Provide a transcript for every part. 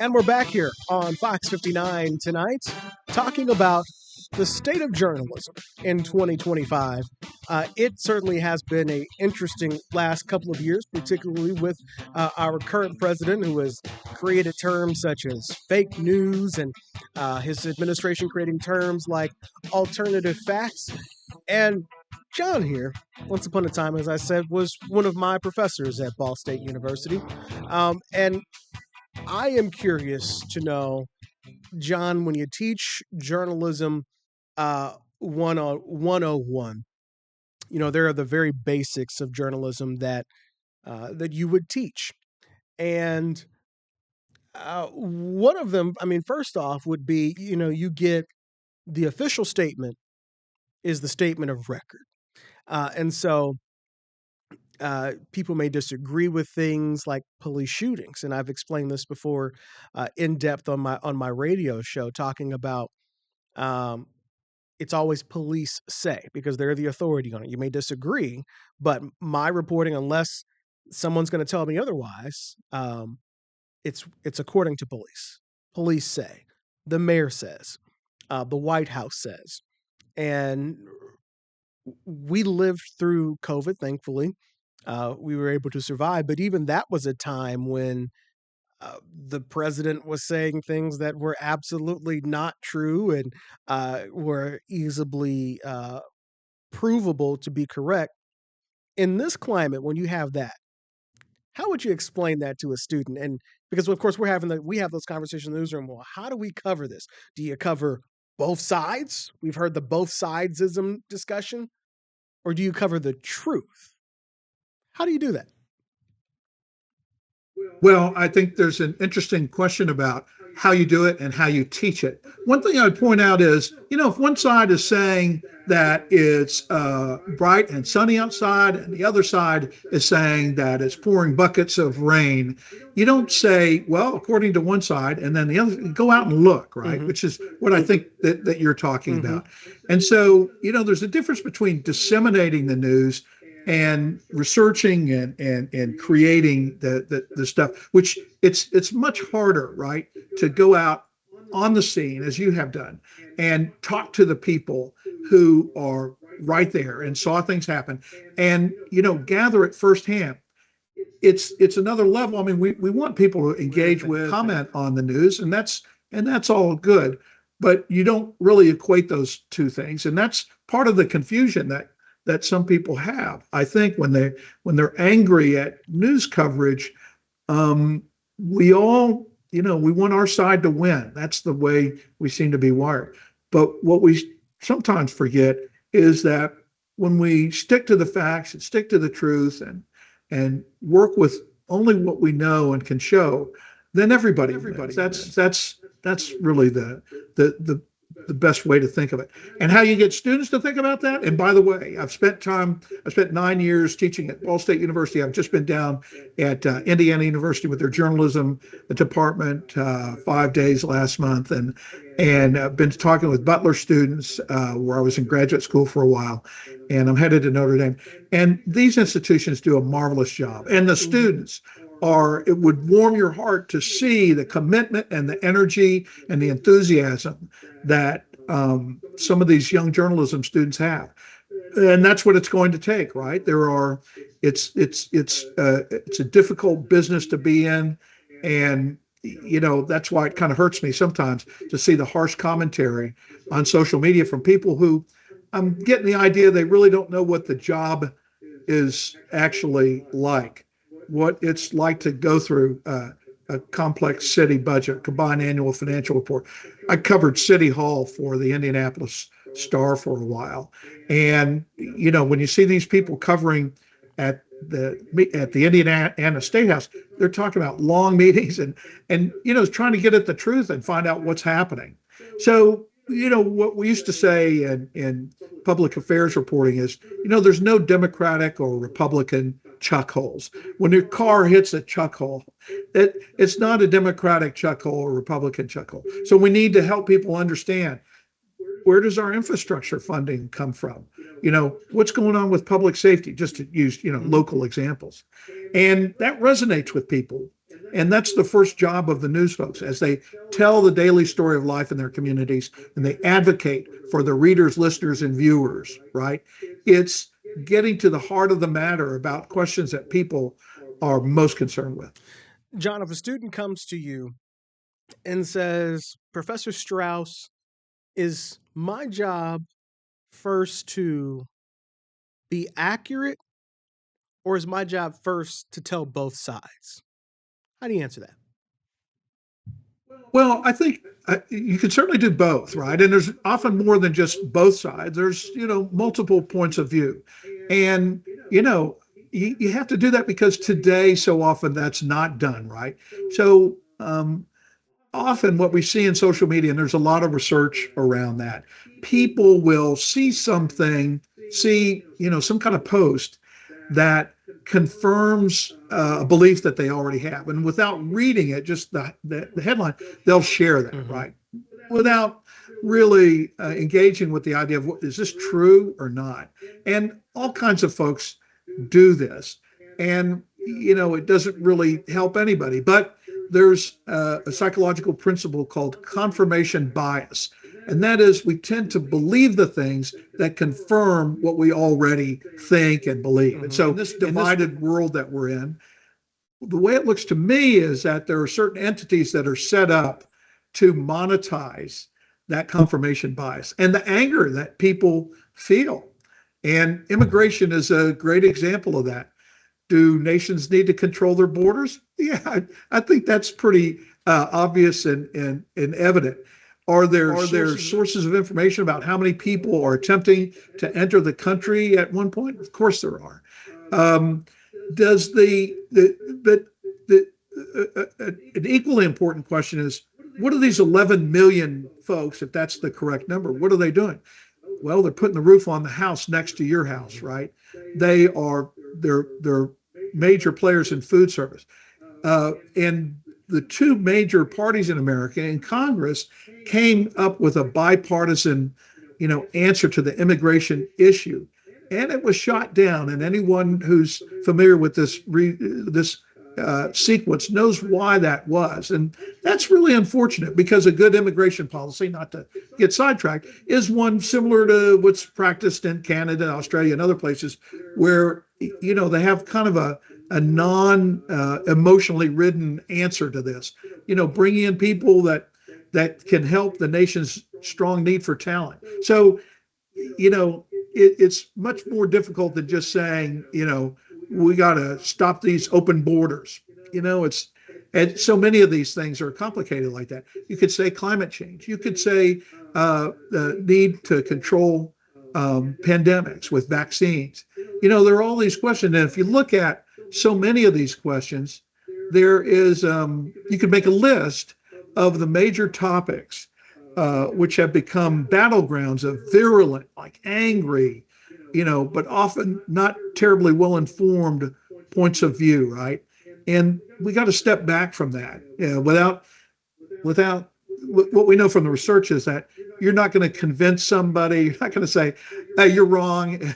And we're back here on Fox 59 tonight, talking about the state of journalism in 2025. It certainly has been an interesting last couple of years, particularly with our current president, who has created terms such as fake news and his administration creating terms like alternative facts. And John here, once upon a time, as I said, was one of my professors at Ball State University. And I am curious to know, John, when you teach journalism 101, there are the very basics of journalism that you would teach. And one of them, I mean, first off, would be, you get the official statement is the statement of record. And so people may disagree with things like police shootings, and I've explained this before in depth on my radio show, talking about it's always police say, because they're the authority on it. You may disagree, but my reporting, unless someone's going to tell me otherwise, it's according to police. Police say, the mayor says, the White House says, and we lived through COVID, thankfully. We were able to survive, but even that was a time when the president was saying things that were absolutely not true and were easily provable to be correct. In this climate, when you have that, how would you explain that to a student? And because of course we have those conversations in the newsroom. Well, how do we cover this? Do you cover both sides? We've heard the both sidesism discussion, or do you cover the truth? How do you do that? Well, I think there's an interesting question about how you do it and how you teach it. One thing I would point out is, if one side is saying that it's bright and sunny outside and the other side is saying that it's pouring buckets of rain, you don't say, well, according to one side, and then the other, go out and look, right? Mm-hmm. Which is what I think that you're talking mm-hmm. about. And so, there's a difference between disseminating the news and researching and creating the stuff, which it's much harder, right, to go out on the scene, as you have done, and talk to the people who are right there and saw things happen and, gather it firsthand. It's another level. I mean, we want people to engage with, comment on the news, and that's all good, but you don't really equate those two things. And that's part of the confusion that some people have. I think when they're angry at news coverage, we all, we want our side to win. That's the way we seem to be wired. But what we sometimes forget is that when we stick to the facts and stick to the truth and work with only what we know and can show, then everybody wins. That's really the best way to think of it. And how you get students to think about that. And by the way, I've spent 9 years teaching at Ball State University. I've just been down at Indiana University with their journalism department 5 days last month, and been talking with Butler students where I was in graduate school for a while, and I'm headed to Notre Dame. And these institutions do a marvelous job. And the students it would warm your heart to see the commitment and the energy and the enthusiasm that some of these young journalism students have. And that's what it's going to take, right? It's a difficult business to be in. And, that's why it kind of hurts me sometimes to see the harsh commentary on social media from people who I'm getting the idea they really don't know what the job is actually like, what it's like to go through a complex city budget, combined annual financial report. I covered City Hall for the Indianapolis Star for a while. And, when you see these people covering at the Indiana State House, they're talking about long meetings and trying to get at the truth and find out what's happening. So, what we used to say in public affairs reporting is, there's no Democratic or Republican chuck holes. When your car hits a chuck hole, it's not a Democratic chuck hole or Republican chuck hole. So we need to help people understand, where does our infrastructure funding come from? What's going on with public safety, just to use, local examples. And that resonates with people. And that's the first job of the news folks as they tell the daily story of life in their communities and they advocate for the readers, listeners, and viewers, right? It's getting to the heart of the matter about questions that people are most concerned with. John, if a student comes to you and says, Professor Strauss, is my job first to be accurate, or is my job first to tell both sides? How do you answer that? Well, I think you can certainly do both, right? And there's often more than just both sides. There's, multiple points of view. And, you have to do that because today, so often that's not done, right? So, often what we see in social media, and there's a lot of research around that, people will see something, some kind of post that confirms a belief that they already have. And without reading it, just the headline, they'll share that, Mm-hmm. right? Without really engaging with the idea of is this true or not? And all kinds of folks do this. And, it doesn't really help anybody. But there's a psychological principle called confirmation bias. And that is, we tend to believe the things that confirm what we already think and believe. And Mm-hmm. so, in this divided world that we're in, the way it looks to me is that there are certain entities that are set up to monetize that confirmation bias and the anger that people feel. And immigration is a great example of that. Do nations need to control their borders? Yeah, I think that's pretty obvious and evident. Are there sources of information about how many people are attempting to enter the country at one point? Of course there are. Um, does the but the an equally important question is, what are these 11 million folks, if that's the correct number, what are they doing? Well, they're putting the roof on the house next to your house, right? They're major players in food service. And the two major parties in America in Congress came up with a bipartisan, answer to the immigration issue, and it was shot down. And anyone who's familiar with this sequence knows why that was. And that's really unfortunate because a good immigration policy, not to get sidetracked, is one similar to what's practiced in Canada, Australia, and other places where, they have kind of a non emotionally ridden answer to this, bringing in people that can help the nation's strong need for talent. So, it's much more difficult than just saying, we got to stop these open borders. It's and so many of these things are complicated like that. You could say climate change. You could say the need to control pandemics with vaccines. There are all these questions, and if you look at so many of these questions, there is you could make a list of the major topics which have become battlegrounds of virulent, like angry, but often not terribly well informed points of view, right? And we got to step back from that. Without what we know from the research is that you're not going to convince somebody. You're not going to say, "Hey, you're wrong,"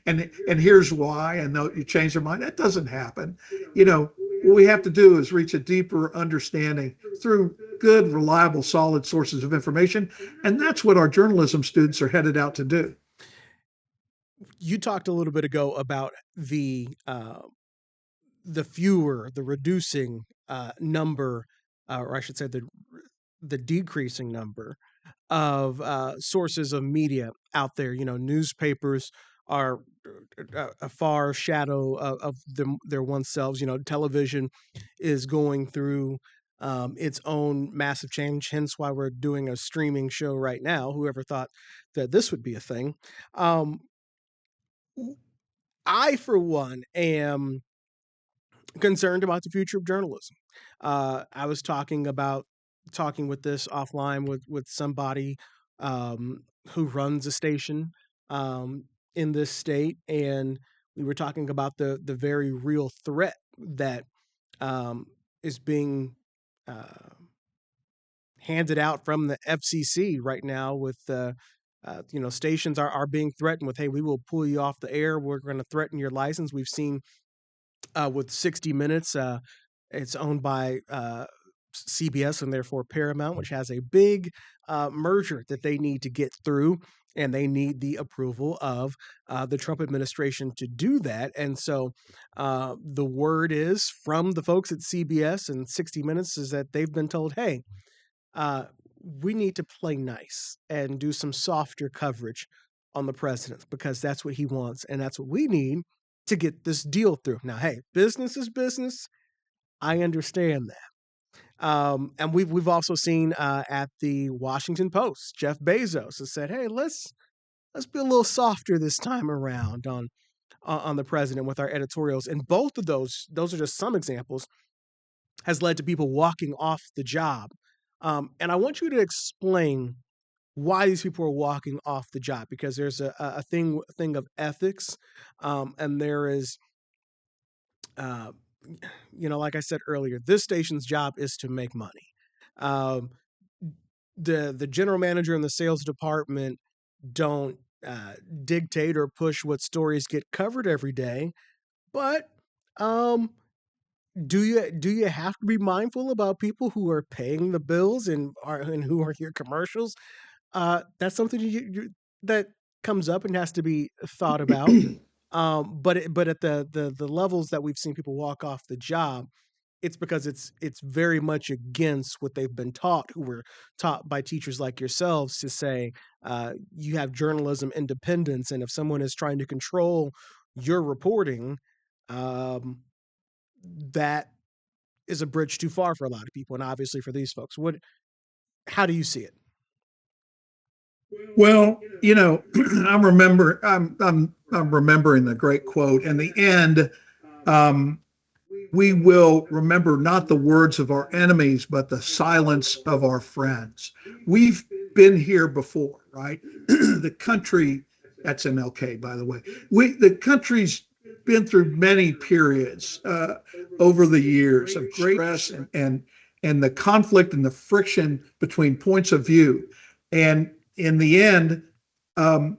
and here's why, and you change their mind. That doesn't happen. What we have to do is reach a deeper understanding through good, reliable, solid sources of information, and that's what our journalism students are headed out to do. You talked a little bit ago about the reducing number, or I should say the decreasing number of sources of media out there. Newspapers are a far shadow of their oneself. Television is going through its own massive change. Hence, why we're doing a streaming show right now. Whoever thought that this would be a thing? Um, I, for one, am concerned about the future of journalism. I was talking with this offline with somebody who runs a station in this state, and we were talking about the very real threat that um, is being uh, handed out from the FCC right now. With stations are being threatened with, "Hey, we will pull you off the air. We're going to threaten your license." We've seen with 60 Minutes. It's owned by CBS and therefore Paramount, which has a big merger that they need to get through. And they need the approval of the Trump administration to do that. And so the word is from the folks at CBS and 60 Minutes is that they've been told, hey, uh, we need to play nice and do some softer coverage on the president because that's what he wants and that's what we need to get this deal through. Now, hey, business is business. I understand that. And we've also seen at the Washington Post, Jeff Bezos has said, "Hey, let's be a little softer this time around on the president with our editorials." And both of those are just some examples, has led to people walking off the job. And I want you to explain why these people are walking off the job because there's a thing of ethics, and there is uh, like I said earlier, this station's job is to make money. Um, the general manager and the sales department don't dictate or push what stories get covered every day, but um, do you have to be mindful about people who are paying the bills and who are your commercials? That's something that comes up and has to be thought about. But at the levels that we've seen people walk off the job, it's because it's very much against what they've been taught, who were taught by teachers like yourselves to say you have journalism independence, and if someone is trying to control your reporting, um, that is a bridge too far for a lot of people, and obviously for these folks. What? How do you see it? Well, I'm remembering the great quote. In the end, um, we will remember not the words of our enemies, but the silence of our friends. We've been here before, right? The country, that's MLK, by the way. The country's been through many periods over the years of great stress and the conflict and the friction between points of view. And in the end, um,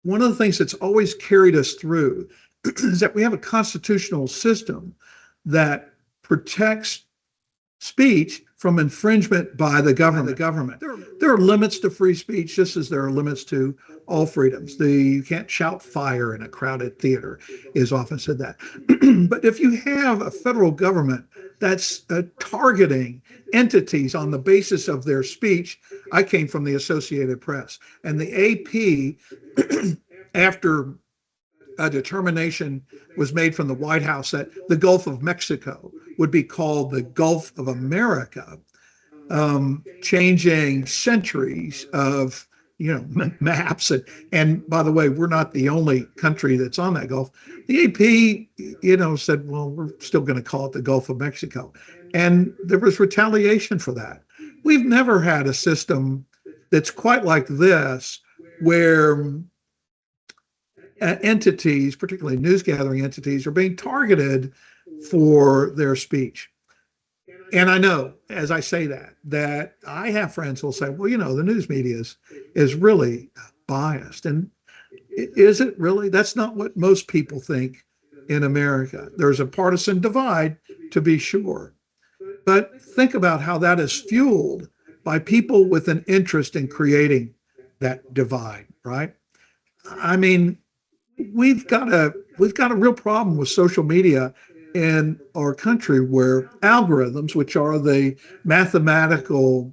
one of the things that's always carried us through is that we have a constitutional system that protects speech from infringement by the government. There are limits to free speech, just as there are limits to all freedoms. You can't shout fire in a crowded theater, is often said that. But if you have a federal government that's targeting entities on the basis of their speech, I came from the Associated Press, and the AP, after a determination was made from the White House that the Gulf of Mexico would be called the Gulf of America, changing centuries of maps. And by the way, we're not the only country that's on that Gulf. The AP, said, well, we're still going to call it the Gulf of Mexico. And there was retaliation for that. We've never had a system that's quite like this, where entities, particularly news gathering entities, are being targeted for their speech. And I know, as I say that I have friends who will say, well, the news media is really biased. And is it really? That's not what most people think in America. There's a partisan divide, to be sure. But think about how that is fueled by people with an interest in creating that divide, right? I mean, we've got a real problem with social media in our country, where algorithms, which are the mathematical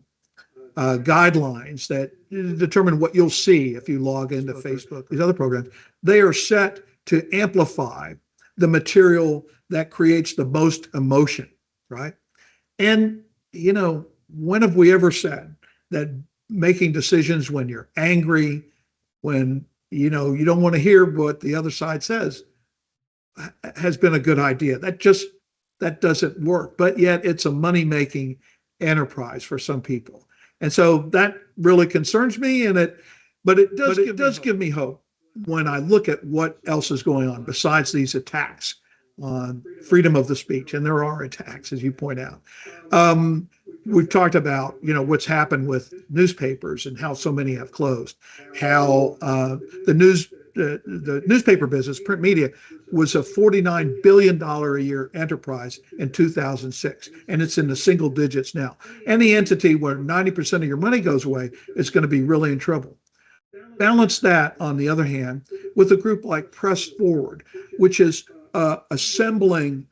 guidelines that determine what you'll see if you log into Facebook, these other programs, they are set to amplify the material that creates the most emotion, right? And, when have we ever said that making decisions when you're angry, when you don't want to hear what the other side says, has been a good idea? That doesn't work. But yet it's a money-making enterprise for some people. And so that really concerns me, but it does give me hope when I look at what else is going on besides these attacks on freedom of the speech. And there are attacks, as you point out. We've talked about, what's happened with newspapers and how so many have closed, how the news the newspaper business, print media, was a $49 billion a year enterprise in 2006, and it's in the single digits now. Any entity where 90% of your money goes away is going to be really in trouble. Balance that, on the other hand, with a group like Press Forward, which is assembling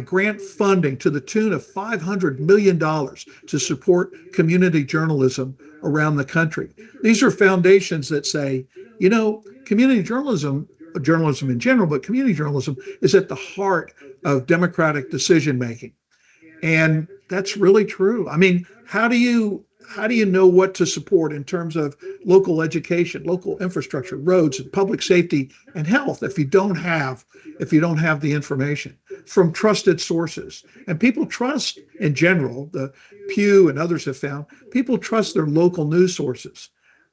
grant funding to the tune of $500 million to support community journalism around the country. These are foundations that say, community journalism, journalism in general, but community journalism is at the heart of democratic decision making. And that's really true. I mean, how do you know what to support in terms of local education, local infrastructure, roads, and public safety and health if you don't have the information from trusted sources? And people trust, in general, the Pew and others have found, people trust their local news sources.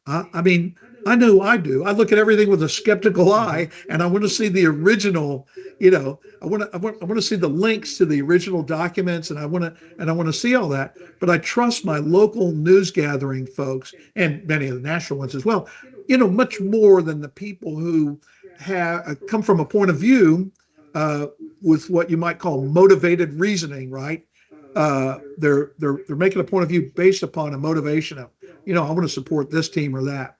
I mean, I know I do. I look at everything with a skeptical eye, and I want to see the original. I want to see the links to the original documents, and I want to see all that. But I trust my local news gathering folks and many of the national ones as well. Much more than the people who have come from a point of view uh, with what you might call motivated reasoning, right? They're making a point of view based upon a motivation of, I want to support this team or that.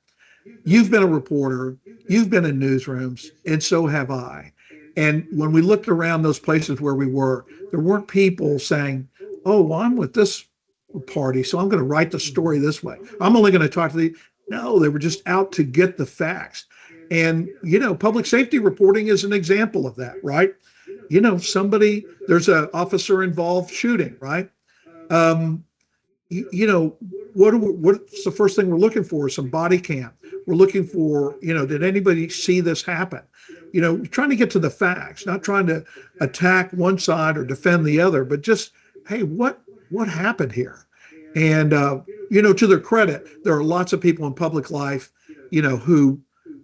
You've been a reporter, you've been in newsrooms, and so have I. And when we looked around those places where we were, there weren't people saying, "Oh, well, I'm with this party, so I'm going to write the story this way. I'm only going to talk to the." No, they were just out to get the facts. And public safety reporting is an example of that, right? There's an officer involved shooting, right? Um, what's the first thing we're looking for? Some body cam. We're looking for, did anybody see this happen? Trying to get to the facts, not trying to attack one side or defend the other, but just, hey, what happened here? And to their credit, there are lots of people in public life,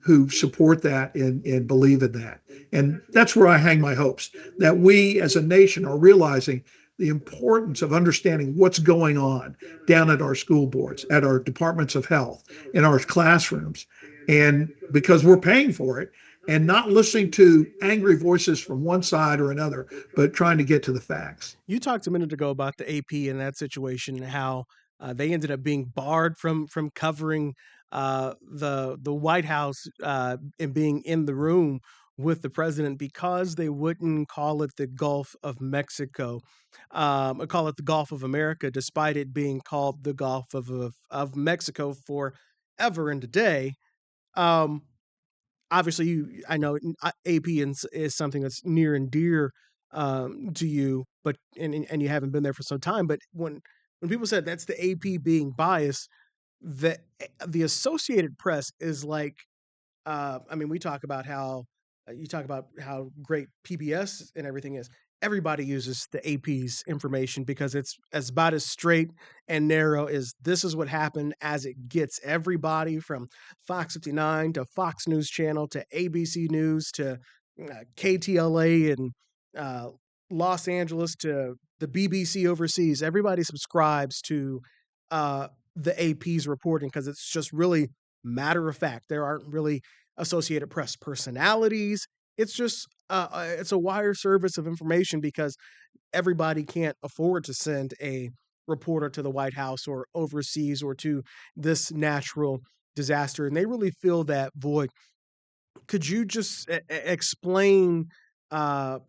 who support that and believe in that. And that's where I hang my hopes, that we as a nation are realizing the importance of understanding what's going on down at our school boards, at our departments of health, in our classrooms, and because we're paying for it, and not listening to angry voices from one side or another, but trying to get to the facts. You talked a minute ago about the AP in that situation, how they ended up being barred from covering the White House and being in the room with the president because they wouldn't call it the Gulf of Mexico, or call it the Gulf of America, despite it being called the Gulf of Mexico forever and a day. Um, Obviously, I know AP is something that's near and dear to you, but and you haven't been there for some time. But when people said that's the AP being biased, the Associated Press is like, I mean, we talk about how you talk about how great PBS and everything is. Everybody uses the AP's information because it's about as straight and narrow as this is what happened as it gets. Everybody from Fox 59 to Fox News Channel to ABC News to KTLA and uh, Los Angeles to the BBC overseas. Everybody subscribes to uh, the AP's reporting because it's just really matter of fact. There aren't really Associated Press personalities. It's just it's a wire service of information because everybody can't afford to send a reporter to the White House or overseas or to this natural disaster, and they really fill that void. Could you just explain, or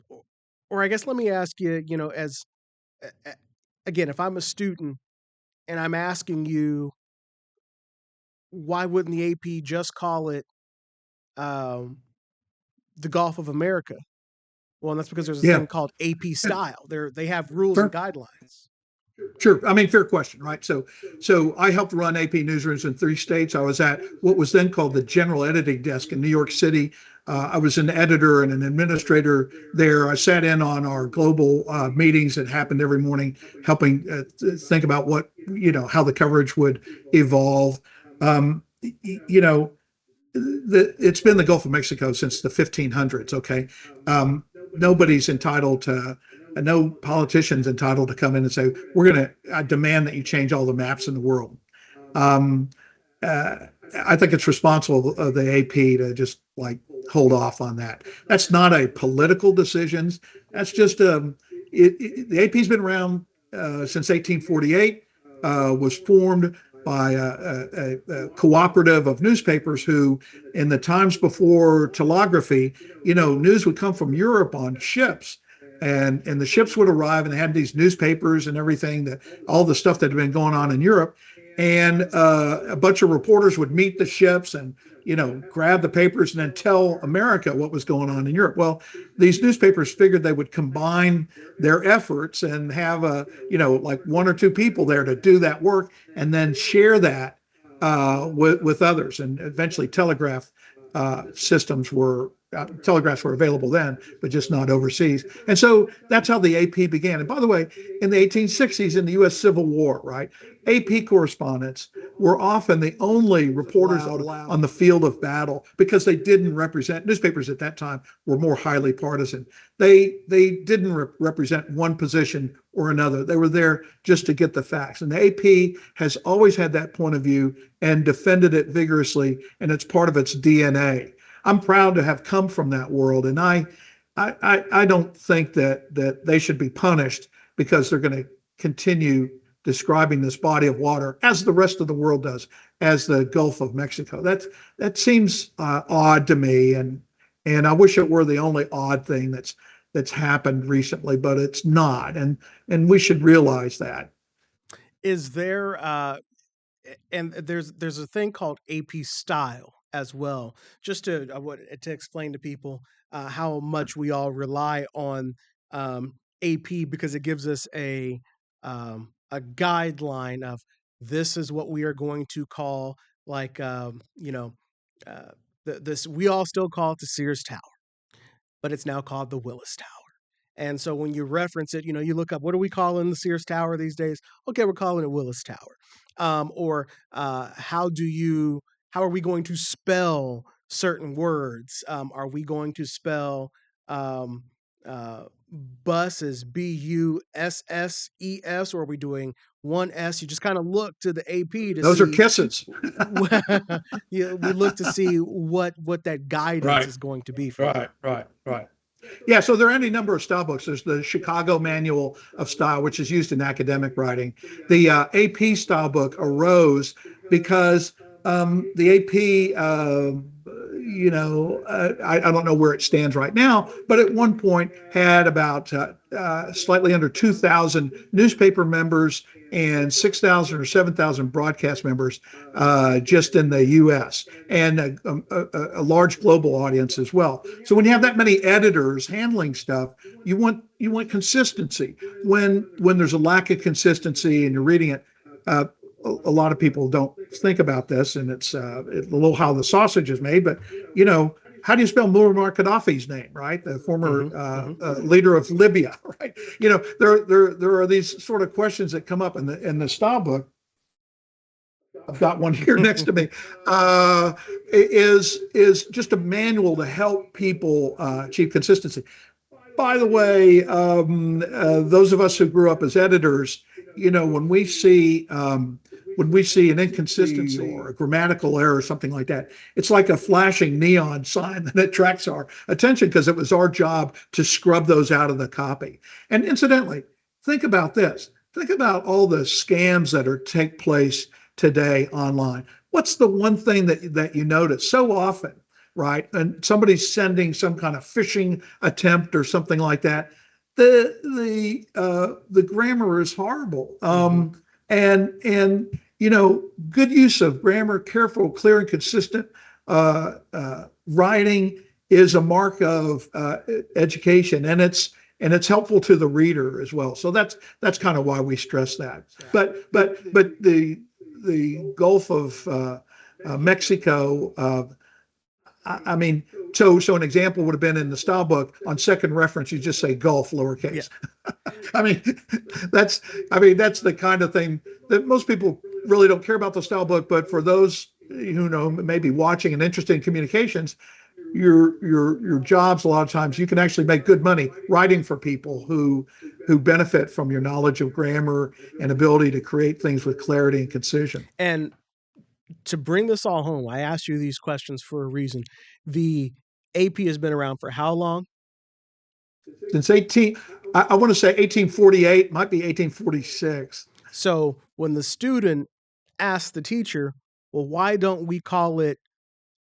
I guess let me ask you, as again, if I'm a student and I'm asking you, why wouldn't the AP just call it um, the Gulf of America? Well, and that's because there's this Yeah. thing called AP style. They have rules and Fair. guidelines. Sure. I mean, fair question, right? So I helped run AP newsrooms in 3 states. I was at what was then called the general editing desk in New York City. I was an editor and an administrator there. I sat in on our global meetings that happened every morning, helping think about how the coverage would evolve. Um, you know, it's been the Gulf of Mexico since the 1500s. Okay, nobody's entitled to, no politician's entitled to come in and say we're going to demand that you change all the maps in the world. Um, uh, I think it's responsible of the AP to just like hold off on that. That's not a political decision. That's just the AP's been around since 1848. Was formed by a cooperative of newspapers who, in the times before telegraphy, news would come from Europe on ships. And the ships would arrive and they had these newspapers and everything, that all the stuff that had been going on in Europe. And a bunch of reporters would meet the ships and grab the papers and then tell America what was going on in Europe. Well, these newspapers figured they would combine their efforts and have like one or two people there to do that work and then share that with others. And eventually telegraphs were available then, but just not overseas. And so that's how the AP began. And by the way, in the 1860s, in the U.S. Civil War, right, AP correspondents were often the only reporters on the field of battle because they didn't represent, newspapers at that time were more highly partisan. They didn't represent one position or another. They were there just to get the facts. And the AP has always had that point of view and defended it vigorously, and it's part of its DNA. I'm proud to have come from that world, and I don't think that they should be punished because they're going to continue describing this body of water as the rest of the world does, as the Gulf of Mexico. That seems odd to me, and I wish it were the only odd thing that's happened recently, but it's not, and we should realize that. Is there and there's a thing called AP style as well. Just to explain to people how much we all rely on AP, because it gives us a guideline of this is what we are going to call, like uh, this, we all still call it the Sears Tower, but it's now called the Willis Tower. And so when you reference it, you look up, what are we calling the Sears Tower these days? Okay, we're calling it Willis Tower. Or how are we going to spell certain words? Are we going to spell um, bus as Busses, or are we doing one S? You just kind of look to the AP to Those are see. kisses. We look to see what that guidance Right, is going to be for you. right, right, right. Yeah, so there are any number of style books. There's the Chicago Manual of Style, which is used in academic writing. The AP style book arose because the AP, I don't know where it stands right now, but at one point had about slightly under 2,000 newspaper members and 6,000 or 7,000 broadcast members just in the U.S. and a large global audience as well. So when you have that many editors handling stuff, you want consistency. When there's a lack of consistency and you're reading it, a lot of people don't think about this, and it's a little how the sausage is made. But how do you spell Muammar Gaddafi's name, right? The former leader of Libya, right? There are these sort of questions that come up in the style book. I've got one here next to me. Is just a manual to help people achieve consistency. By the way, those of us who grew up as editors, when we see an inconsistency or a grammatical error or something like that, it's like a flashing neon sign that attracts our attention because it was our job to scrub those out of the copy. And incidentally, think about this. Think about all the scams that take place today online. What's the one thing that you notice so often, right? And somebody's sending some kind of phishing attempt or something like that. The grammar is horrible. And good use of grammar, careful, clear, and consistent writing is a mark of education, and it's helpful to the reader as well. So that's kind of why we stress that. But the Gulf of Mexico. I mean, so an example would have been in the style book. On second reference, you just say Gulf lowercase. Yeah. I mean, that's the kind of thing that most people really don't care about the style book. But for those who maybe watching and interested in communications, your jobs a lot of times you can actually make good money writing for people who benefit from your knowledge of grammar and ability to create things with clarity and concision. And To bring this all home, I asked you these questions for a reason. The AP has been around for how long? Since 18, I want to say 1848, might be 1846. So when the student asked the teacher, well, why don't we call it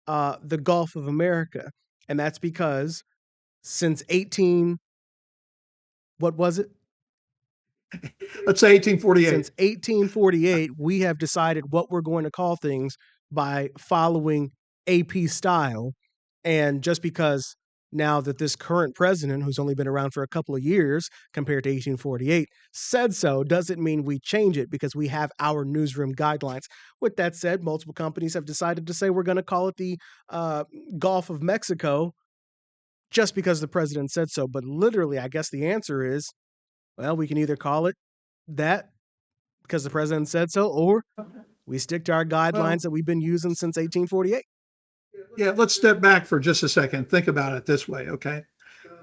the Gulf of America? And that's because since 18, what was it? Let's say 1848. Since 1848, we have decided what we're going to call things by following AP style. And just because now that this current president, who's only been around for a couple of years compared to 1848, said so, doesn't mean we change it because we have our newsroom guidelines. With that said, multiple companies have decided to say we're going to call it the Gulf of Mexico just because the president said so. But literally, I guess the answer is, well, we can either call it that because the president said so, or we stick to our guidelines Well, that we've been using since 1848. yeah, let's step back for just a second. Think about it this way, okay?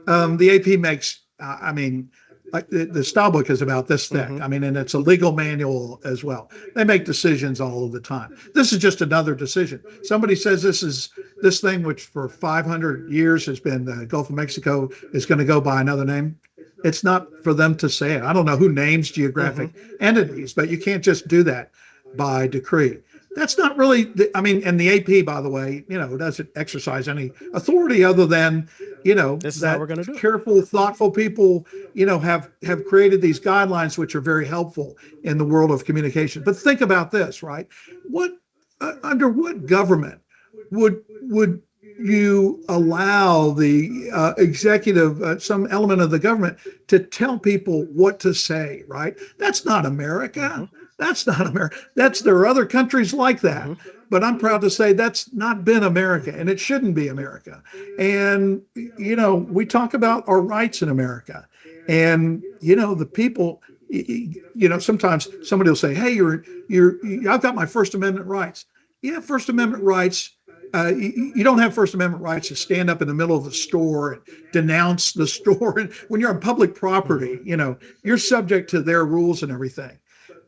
The AP makes, I mean, like the style book is about this thick. Mm-hmm. I mean, and it's a legal manual as well. They make decisions all of the time. This is just another decision. Somebody says this thing, which for 500 years has been the Gulf of Mexico, is going to go by another name. It's not for them to say it. I don't know who names geographic Mm-hmm. entities, but you can't just do that by decree. That's not really, I mean, and the AP, by the way, doesn't exercise any authority other than, This is how we're that going to do it. careful, thoughtful people, have created these guidelines which are very helpful in the world of communication. But think about this, right? What under what government would you allow the executive, some element of the government, to tell people what to say, right? That's not Mm-hmm. America. That's not America. There are other countries like that. Mm-hmm. But I'm proud to say that's not been America, and it shouldn't be America. And, we talk about our rights in America. And, the people, sometimes somebody will say, hey, I've got my First Amendment rights. Yeah, First Amendment rights. You don't have First Amendment rights to stand up in the middle of the store and denounce the store. And when you're on public property, you're subject to their rules and everything.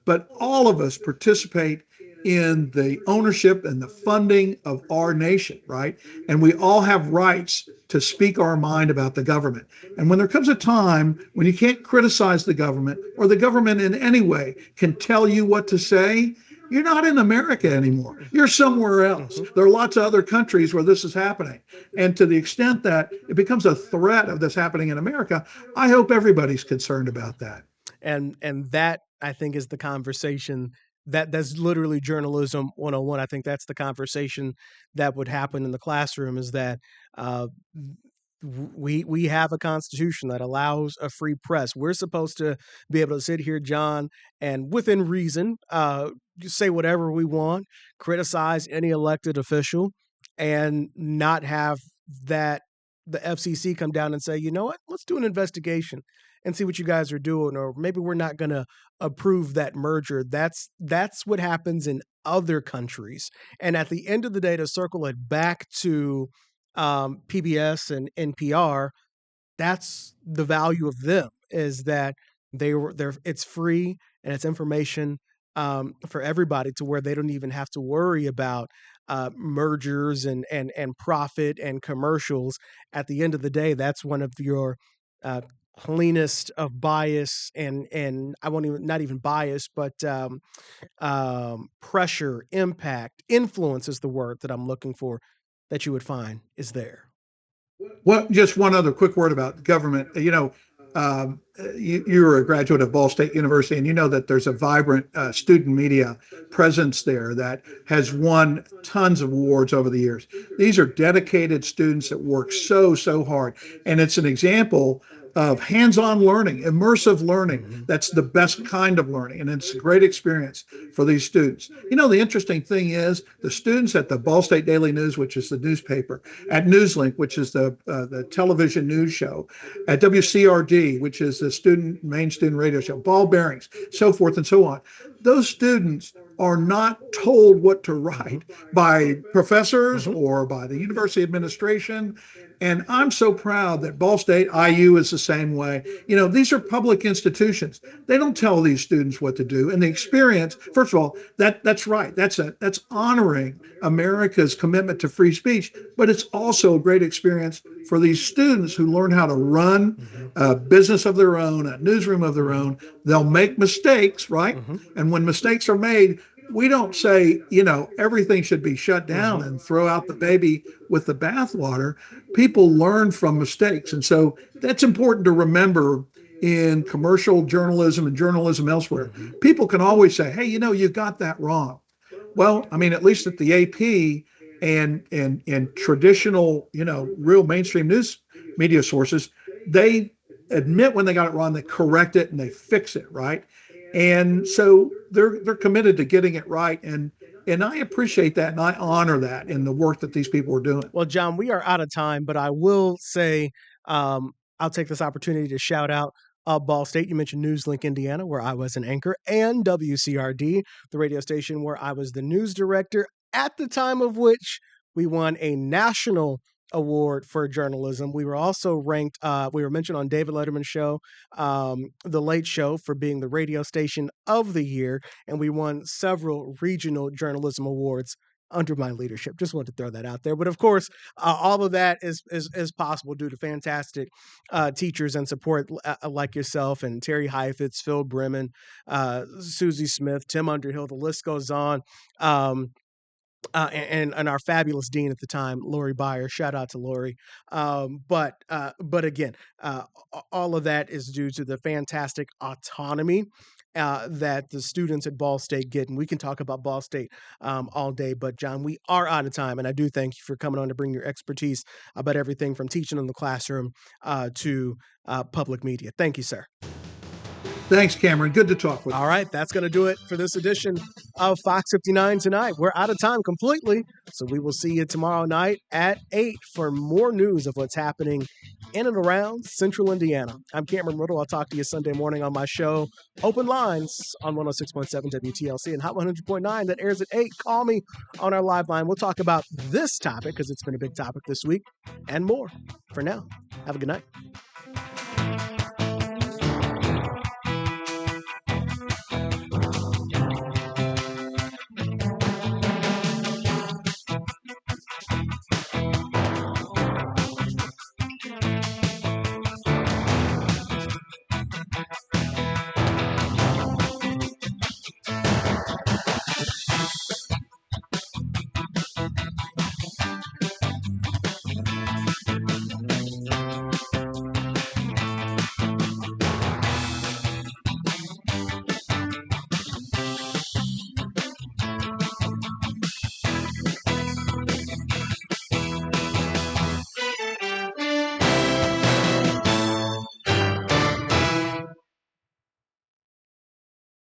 But all of us participate in the ownership and the funding of our nation, right? And we all have rights to speak our mind about the government. And when there comes a time when you can't criticize the government or the government in any way can tell you what to say, you're not in America anymore. You're somewhere else. Mm-hmm. There are lots of other countries where this is happening. And to the extent that it becomes a threat of this happening in America, I hope everybody's concerned about that. And that I think is the conversation that's literally journalism 101. I think that's the conversation that would happen in the classroom is that uh, we have a constitution that allows a free press. We're supposed to be able to sit here, John, and within reason, just say whatever we want, criticize any elected official, and not have that the FCC come down and say, you know what, let's do an investigation and see what you guys are doing, or maybe we're not going to approve that merger. That's what happens in other countries. And at the end of the day, to circle it back to PBS and NPR, that's the value of them is that they're it's free and it's information for everybody to where they don't even have to worry about mergers and profit and commercials. At the end of the day, that's one of your uh, cleanest of bias and I won't even not even bias, but pressure, impact, influence is the word that I'm looking for that you would find is there. Well, just one other quick word about government. You're a graduate of Ball State University, and you know that there's a vibrant student media presence there that has won tons of awards over the years. These are dedicated students that work so hard, and it's an example of hands-on learning, immersive learning. Mm-hmm. That's the best kind of learning, and it's a great experience for these students. The interesting thing is the students at the Ball State Daily News, which is the newspaper, at Newslink, which is the television news show, at WCRD, which is the main student radio show, Ball Bearings, so forth and so on. Those students are not told what to write by professors Mm-hmm. or by the university administration. And I'm so proud that Ball State, IU is the same way. These are public institutions. They don't tell these students what to do. And the experience, first of all, that's right. That's honoring America's commitment to free speech, but it's also a great experience for these students who learn how to run Mm-hmm. a business of their own, a newsroom of their own. They'll make mistakes, right? Mm-hmm. And when mistakes are made, we don't say, everything should be shut down Mm-hmm. and throw out the baby with the bathwater. People learn from mistakes. And so that's important to remember in commercial journalism and journalism elsewhere. Mm-hmm. People can always say, hey, you got that wrong. Well, I mean, at least at the AP and traditional, real mainstream news media sources, they admit when they got it wrong, they correct it and they fix it, right? And so they're committed to getting it right, and I appreciate that and I honor that in the work that these people are doing. Well, John, we are out of time, but I will say I'll take this opportunity to shout out Ball State. You mentioned NewsLink Indiana, where I was an anchor, and WCRD, the radio station where I was the news director, at the time of which we won a national award for journalism. We were also ranked, we were mentioned on David Letterman's show, The Late Show, for being the radio station of the year, and we won several regional journalism awards under my leadership. Just wanted to throw that out there. But of course, all of that is possible due to fantastic teachers and support like yourself and Terry Heifetz, Phil Bremen, Susie Smith, Tim Underhill. The list goes on. And our fabulous dean at the time, Lori Byer. Shout out to Lori. But again, all of that is due to the fantastic autonomy that the students at Ball State get. And we can talk about Ball State all day. But John, we are out of time, and I do thank you for coming on to bring your expertise about everything from teaching in the classroom to public media. Thank you, sir. Thanks, Cameron. Good to talk with All you. right, that's going to do it for this edition of Fox 59 tonight. We're out of time completely, so we will see you tomorrow night at 8 for more news of what's happening in and around Central Indiana. I'm Cameron Riddle. I'll talk to you Sunday morning on my show, Open Lines, on 106.7 WTLC and Hot 100.9 that airs at 8. Call me on our live line. We'll talk about this topic because it's been a big topic this week and more. For now, have a good night.